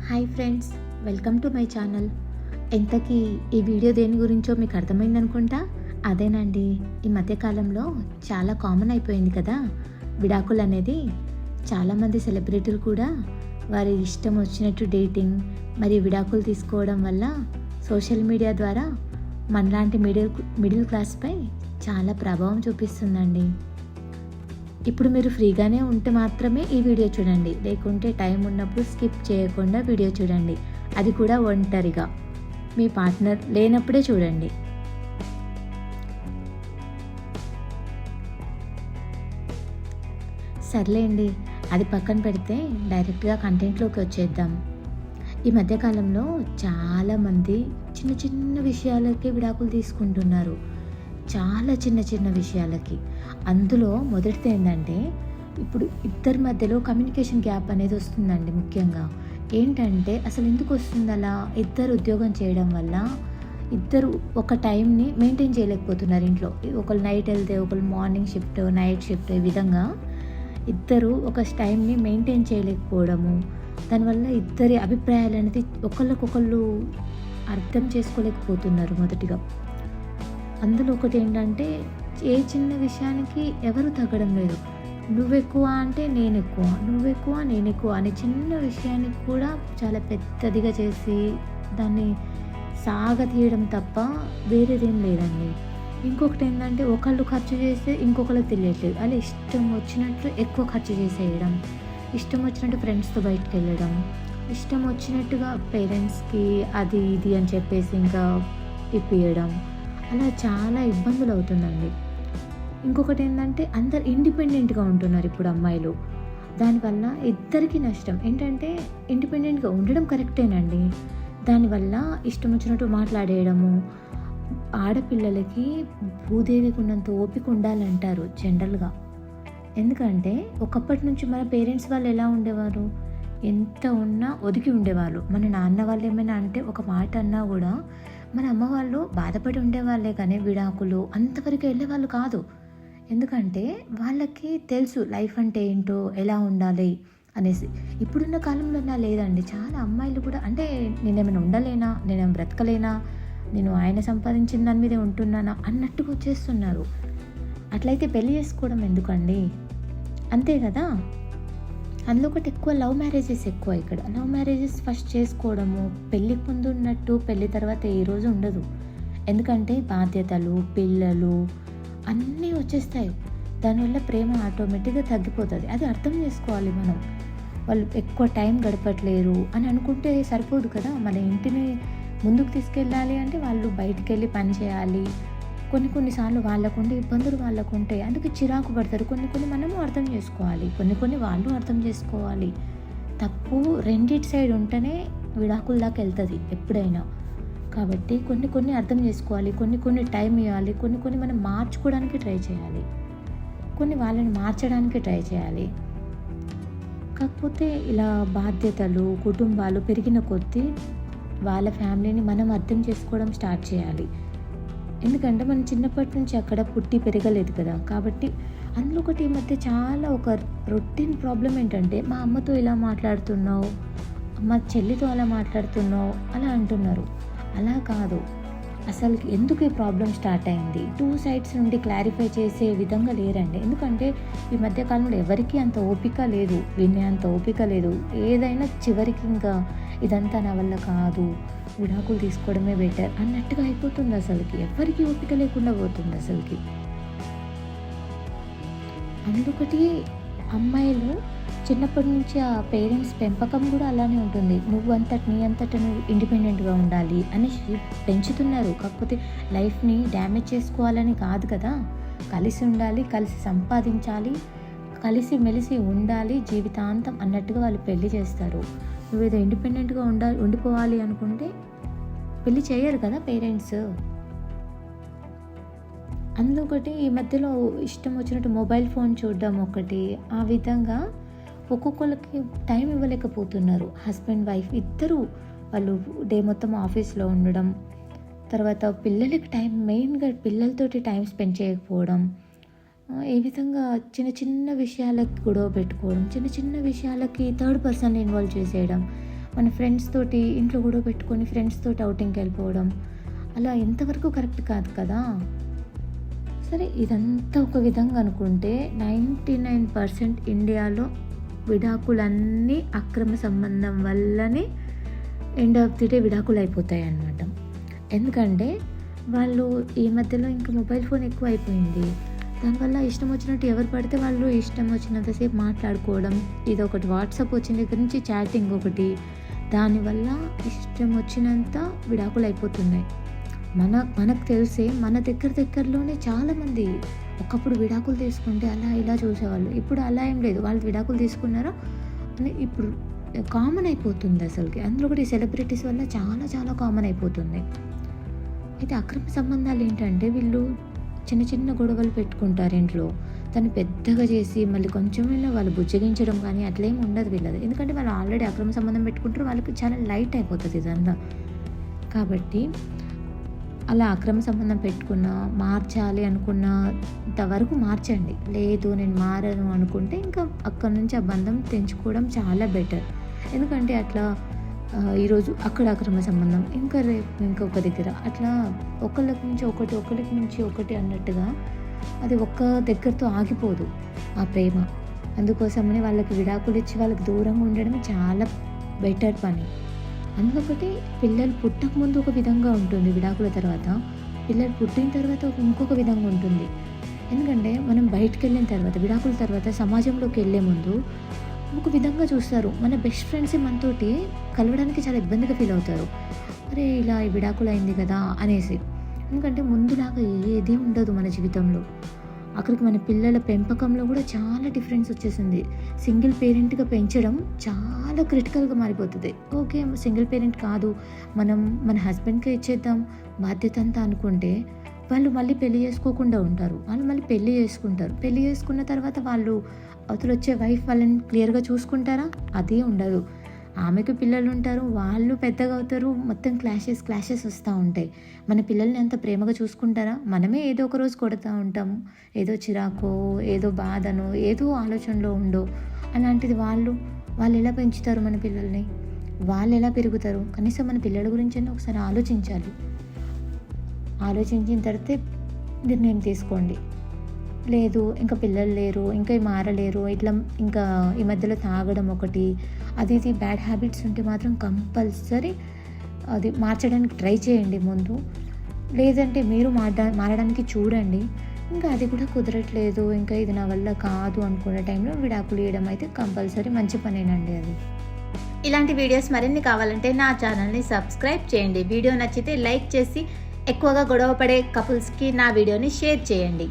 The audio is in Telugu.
Hi friends, welcome to my channel. ఇంతకీ ఈ వీడియో దేని గురించో మీకు అర్థమైందనుకుంటా. అదేనండి, ఈ మధ్యకాలంలో చాలా కామన్ అయిపోయింది కదా విడాకులు అనేది. చాలామంది సెలబ్రిటీలు కూడా వారి ఇష్టం వచ్చినట్టు డేటింగ్ మరియు విడాకులు తీసుకోవడం వల్ల సోషల్ మీడియా ద్వారా మనలాంటి మిడిల్ క్లాస్పై చాలా ప్రభావం చూపిస్తుందండి. ఇప్పుడు మీరు ఫ్రీగానే ఉంటే మాత్రమే ఈ వీడియో చూడండి, లేకుంటే టైం ఉన్నప్పుడు స్కిప్ చేయకుండా వీడియో చూడండి. అది కూడా ఒంటరిగా, మీ పార్ట్నర్ లేనప్పుడే చూడండి. సర్లేండి, అది పక్కన పెడితే డైరెక్ట్గా కంటెంట్లోకి వచ్చేద్దాం. ఈ మధ్యకాలంలో చాలామంది చిన్న చిన్న విషయాలకే విడాకులు తీసుకుంటున్నారు. చాలా చిన్న చిన్న విషయాలకి. అందులో మొదటిది ఏంటంటే, ఇప్పుడు ఇద్దరి మధ్యలో కమ్యూనికేషన్ గ్యాప్ అనేది వస్తుందండి. ముఖ్యంగా ఏంటంటే, అసలు ఎందుకు వస్తుంది అలా? ఇద్దరు ఉద్యోగం చేయడం వల్ల ఇద్దరు ఒక టైంని మెయింటైన్ చేయలేకపోతున్నారు ఇంట్లో. ఒకళ్ళు నైట్ వెళ్తే ఒకళ్ళు మార్నింగ్ షిఫ్ట్, నైట్ షిఫ్ట్, ఈ విధంగా ఇద్దరు ఒక టైంని మెయింటైన్ చేయలేకపోవడము. దానివల్ల ఇద్దరి అభిప్రాయాలు అనేది ఒకళ్ళకొకళ్ళు అర్థం చేసుకోలేకపోతున్నారు మొదటిగా. అందులో ఒకటి ఏంటంటే, ఏ చిన్న విషయానికి ఎవరు తగ్గడం లేదు. నువ్వెక్కువ అంటే నేను ఎక్కువ, నువ్వెక్కువ నేను ఎక్కువ అనే చిన్న విషయానికి కూడా చాలా పెద్దదిగా చేసి దాన్ని సాగతీయడం తప్ప వేరేదేం లేదండి. ఇంకొకటి ఏంటంటే, ఒకళ్ళు ఖర్చు చేస్తే ఇంకొకళ్ళకి తెలియట్లేదు. అలా ఇష్టం వచ్చినట్లు ఎక్కువ ఖర్చు చేసేయడం, ఇష్టం వచ్చినట్టు ఫ్రెండ్స్తో బయటకు వెళ్ళడం, ఇష్టం వచ్చినట్టుగా పేరెంట్స్కి అది ఇది అని చెప్పేసి ఇంకా ఇప్పియడం, అలా చాలా ఇబ్బందులు అవుతుందండి. ఇంకొకటి ఏంటంటే, అందరు ఇండిపెండెంట్గా ఉంటున్నారు ఇప్పుడు అమ్మాయిలు. దానివల్ల ఇద్దరికీ నష్టం. ఏంటంటే, ఇండిపెండెంట్గా ఉండడం కరెక్టేనండి, దానివల్ల ఇష్టం వచ్చినట్టు మాట్లాడేయడము. ఆడపిల్లలకి భూదేవికి ఉన్నంత ఓపిక ఉండాలంటారు జనరల్గా. ఎందుకంటే ఒకప్పటి నుంచి మన పేరెంట్స్ వాళ్ళు ఎలా ఉండేవారు, ఎంత ఉన్నా ఒదిగి ఉండేవాళ్ళు. మన నాన్న వాళ్ళు ఏమైనా అంటే ఒక మాట అన్నా కూడా మన అమ్మ వాళ్ళు బాధపడి ఉండేవాళ్ళే, కానీ విడాకులు అంతవరకు వెళ్ళేవాళ్ళు కాదు. ఎందుకంటే వాళ్ళకి తెలుసు లైఫ్ అంటే ఏంటో, ఎలా ఉండాలి అనేసి. ఇప్పుడున్న కాలంలో అలా లేదండి. చాలా అమ్మాయిలు కూడా అంటే, నేనేమైనా ఉండలేనా, నేనేమైనా బ్రతకలేనా, నేను ఆయన సంపాదించిన దాని మీదే ఉంటున్నానా అన్నట్టుగా వచ్చేస్తున్నారు. అట్లయితే పెళ్లి చేసుకోవడం ఎందుకండి? అంతే కదా. అందులో ఒకటి ఎక్కువ లవ్ మ్యారేజెస్ ఎక్కువ. ఇక్కడ లవ్ మ్యారేజెస్ ఫస్ట్ చేసుకోవడము, పెళ్ళికి ముందు ఉన్నట్టు పెళ్ళి తర్వాత ఏ రోజు ఉండదు. ఎందుకంటే బాధ్యతలు, పిల్లలు అన్నీ వచ్చేస్తాయి. దానివల్ల ప్రేమ ఆటోమేటిక్గా తగ్గిపోతుంది. అది అర్థం చేసుకోవాలి మనం. వాళ్ళు ఎక్కువ టైం గడపట్లేరు అని అనుకుంటే సరిపోదు కదా. మన ఇంటిని ముందుకు తీసుకెళ్ళాలి అంటే వాళ్ళు బయటికి వెళ్ళి పని చేయాలి. కొన్నిసార్లు వాళ్ళకుండే ఇబ్బందులు వాళ్ళకుంటాయి, అందుకే చిరాకు పడతారు. కొన్ని మనము అర్థం చేసుకోవాలి, కొన్ని వాళ్ళు అర్థం చేసుకోవాలి. తప్పు రెండిటి సైడ్ ఉంటేనే విడాకుల దాకా వెళ్తుంది ఎప్పుడైనా. కాబట్టి కొన్ని అర్థం చేసుకోవాలి, కొన్ని టైం ఇవ్వాలి, కొన్ని మనం మార్చుకోవడానికి ట్రై చేయాలి, కొన్ని వాళ్ళని మార్చడానికి ట్రై చేయాలి. కాకపోతే ఇలా బాధ్యతలు, కుటుంబాలు పెరిగిన కొద్దీ వాళ్ళ ఫ్యామిలీని మనం అర్థం చేసుకోవడం స్టార్ట్ చేయాలి. ఎందుకంటే మనం చిన్నప్పటి నుంచి అక్కడ పుట్టి పెరగలేదు కదా. కాబట్టి అందులో ఒకటి ఈ మధ్య చాలా ఒక రొటీన్ ప్రాబ్లం ఏంటంటే, మా అమ్మతో ఇలా మాట్లాడుతున్నావు, మా చెల్లితో అలా మాట్లాడుతున్నావు అలా అంటున్నారు. అలా కాదు, అసలు ఎందుకు ఈ ప్రాబ్లం స్టార్ట్ అయింది, 2 సైడ్స్ నుండి క్లారిఫై చేసే విధంగా లేరండి. ఎందుకంటే ఈ మధ్యకాలంలో ఎవరికీ అంత ఓపిక లేదు, వినే అంత ఓపిక లేదు. ఏదైనా చివరికి ఇంకా ఇదంతా నా వల్ల కాదు, విడాకులు తీసుకోవడమే బెటర్ అన్నట్టుగా అయిపోతుంది. అసలుకి ఎవరికి ఓపిక లేకుండా పోతుంది అసలుకి. అందుకటి అమ్మాయిలు చిన్నప్పటి నుంచి ఆ పేరెంట్స్ పెంపకం కూడా అలానే ఉంటుంది. నీ అంతటా నువ్వు ఇండిపెండెంట్గా ఉండాలి అనేసి పెంచుతున్నారు. కాకపోతే లైఫ్ని డ్యామేజ్ చేసుకోవాలని కాదు కదా. కలిసి ఉండాలి, కలిసి సంపాదించాలి, కలిసి మెలిసి ఉండాలి జీవితాంతం అన్నట్టుగా వాళ్ళు పెళ్లి చేస్తారు. నువ్వేదో ఇండిపెండెంట్గా ఉండిపోవాలి అనుకుంటే పెళ్లి చేయరు కదా పేరెంట్స్. అందులో ఒకటి ఈ మధ్యలో ఇష్టం వచ్చినట్టు మొబైల్ ఫోన్ చూడడం ఒకటి. ఆ విధంగా ఒక్కొక్కరికి టైం ఇవ్వలేకపోతున్నారు. హస్బెండ్ వైఫ్ ఇద్దరు వాళ్ళు డే మొత్తం ఆఫీస్లో ఉండడం, తర్వాత పిల్లలకి టైం, మెయిన్గా పిల్లలతోటి టైం స్పెండ్ చేయకపోవడం, ఈ విధంగా చిన్న చిన్న విషయాలకు గొడవ పెట్టుకోవడం, చిన్న చిన్న విషయాలకి థర్డ్ పర్సన్ ఇన్వాల్వ్ చేసేయడం, మన ఫ్రెండ్స్ తోటి ఇంట్లో గొడవ పెట్టుకొని ఫ్రెండ్స్ తోటి ఔటింగ్కి వెళ్ళిపోవడం అలా ఎంతవరకు కరెక్ట్ కాదు కదా. సరే ఇదంతా ఒక విధంగా అనుకుంటే 99% ఇండియాలో విడాకులన్నీ అక్రమ సంబంధం వల్లనే ఎండ్ ఆఫ్ ది డే విడాకులు అయిపోతాయి అన్నమాట. ఎందుకంటే వాళ్ళు ఈ మధ్యలో ఇంకా మొబైల్ ఫోన్ ఎక్కువ అయిపోయింది. దానివల్ల ఇష్టం వచ్చినట్టు ఎవరు పడితే వాళ్ళు ఇష్టం వచ్చినంతసేపు మాట్లాడుకోవడం, ఇదొకటి వాట్సాప్ వచ్చిన దగ్గర నుంచి చాటింగ్ ఒకటి, దానివల్ల ఇష్టం వచ్చినంత విడాకులు అయిపోతున్నాయి. మనకు తెలిసే మన దగ్గరలోనే చాలామంది ఒకప్పుడు విడాకులు తీసుకుంటే అలా ఇలా చూసేవాళ్ళు. ఇప్పుడు అలా ఏం లేదు, వాళ్ళు విడాకులు తీసుకున్నారా అని ఇప్పుడు కామన్ అయిపోతుంది అసలుకి. అందులో కూడా ఈ సెలబ్రిటీస్ వల్ల చాలా చాలా కామన్ అయిపోతుంది. అయితే అక్రమ సంబంధాలు ఏంటంటే వీళ్ళు చిన్న చిన్న గొడవలు పెట్టుకుంటారు ఇంట్లో, దాన్ని పెద్దగా చేసి మళ్ళీ కొంచెమైనా వాళ్ళు బుజ్జగించడం కానీ అట్లేం ఉండదు వీళ్ళది. ఎందుకంటే వాళ్ళు ఆల్రెడీ అక్రమ సంబంధం పెట్టుకుంటారు, వాళ్ళకి చాలా లైట్ అయిపోతుంది ఇదంతా. కాబట్టి అలా అక్రమ సంబంధం పెట్టుకున్నా మార్చాలి అనుకున్నంత వరకు మార్చండి. లేదు నేను మారను అనుకుంటే ఇంకా అక్కడి నుంచి ఆ బంధం తెంచుకోవడం చాలా బెటర్. ఎందుకంటే అట్లా ఈరోజు అక్కడ అక్రమ సంబంధం, ఇంకా రేపు ఇంకొక దగ్గర, అట్లా ఒకళ్ళకి మించి ఒకటి అన్నట్టుగా అది ఒక్క దగ్గరతో ఆగిపోదు ఆ ప్రేమ. అందుకోసమని వాళ్ళకి విడాకులు ఇచ్చి వాళ్ళకి దూరంగా ఉండడం చాలా బెటర్ పని. అందుకొకటి పిల్లలు పుట్టక ముందు ఒక విధంగా ఉంటుంది, విడాకుల తర్వాత పిల్లలు పుట్టిన తర్వాత ఇంకొక విధంగా ఉంటుంది. ఎందుకంటే మనం బయటకు వెళ్ళిన తర్వాత విడాకుల తర్వాత సమాజంలోకి వెళ్ళే ముందు ఒక విధంగా చూస్తారు. మన బెస్ట్ ఫ్రెండ్సే మనతోటి కలవడానికి చాలా ఇబ్బందిగా ఫీల్ అవుతారు, అరే ఇలా ఈ విడాకులు అయింది కదా అనేసి. ఎందుకంటే ముందులాగా ఏది ఉండదు మన జీవితంలో. అక్కడికి మన పిల్లల పెంపకంలో కూడా చాలా డిఫరెన్స్ వచ్చేసింది. సింగిల్ పేరెంట్గా పెంచడం చాలా క్రిటికల్గా మారిపోతుంది. ఓకే సింగిల్ పేరెంట్ కాదు, మనం మన హస్బెండ్కే ఇచ్చేద్దాం బాధ్యత అంతా అనుకుంటే వాళ్ళు మళ్ళీ పెళ్లి చేసుకోకుండా ఉంటారు. వాళ్ళు మళ్ళీ పెళ్లి చేసుకుంటారు. పెళ్లి చేసుకున్న తర్వాత వాళ్ళు అవతల వచ్చే వైఫ్ వాళ్ళని క్లియర్గా చూసుకుంటారా? అదే ఉండదు. ఆమెకు పిల్లలు ఉంటారు, వాళ్ళు పెద్దగా అవుతారు, మొత్తం క్లాషెస్ వస్తూ ఉంటాయి. మన పిల్లల్ని అంత ప్రేమగా చూసుకుంటారా? మనమే ఏదో ఒక రోజు కొడుతూ ఉంటాము, ఏదో చిరాకో ఏదో బాధనో ఏదో ఆలోచనలో ఉండో. అలాంటిది వాళ్ళు ఎలా పెంచుతారు మన పిల్లల్ని? వాళ్ళు ఎలా పెరుగుతారు? కనీసం మన పిల్లల గురించి ఒకసారి ఆలోచించాలి. ఆలోచించిన తర్వాత నిర్ణయం తీసుకోండి. లేదు ఇంకా పిల్లలు లేరు, ఇంకా మారలేరు, ఇట్లా ఇంకా ఈ మధ్యలో తాగడం ఒకటి అది ఇది బ్యాడ్ హ్యాబిట్స్ ఉంటే మాత్రం కంపల్సరీ అది మార్చడానికి ట్రై చేయండి ముందు. లేదంటే మీరు మారడానికి చూడండి. ఇంకా అది కూడా కుదరట్లేదు, ఇంకా ఇది నా వల్ల కాదు అనుకునే టైంలో విడాకులు ఇవ్వడం అయితే కంపల్సరీ మంచి పనేనండి అది. ఇలాంటి వీడియోస్ మరిన్ని కావాలంటే నా ఛానల్ని సబ్స్క్రైబ్ చేయండి. వీడియో నచ్చితే లైక్ చేసి ఎక్కువగా గొడవ పడే కపుల్స్కి నా వీడియోని షేర్ చేయండి.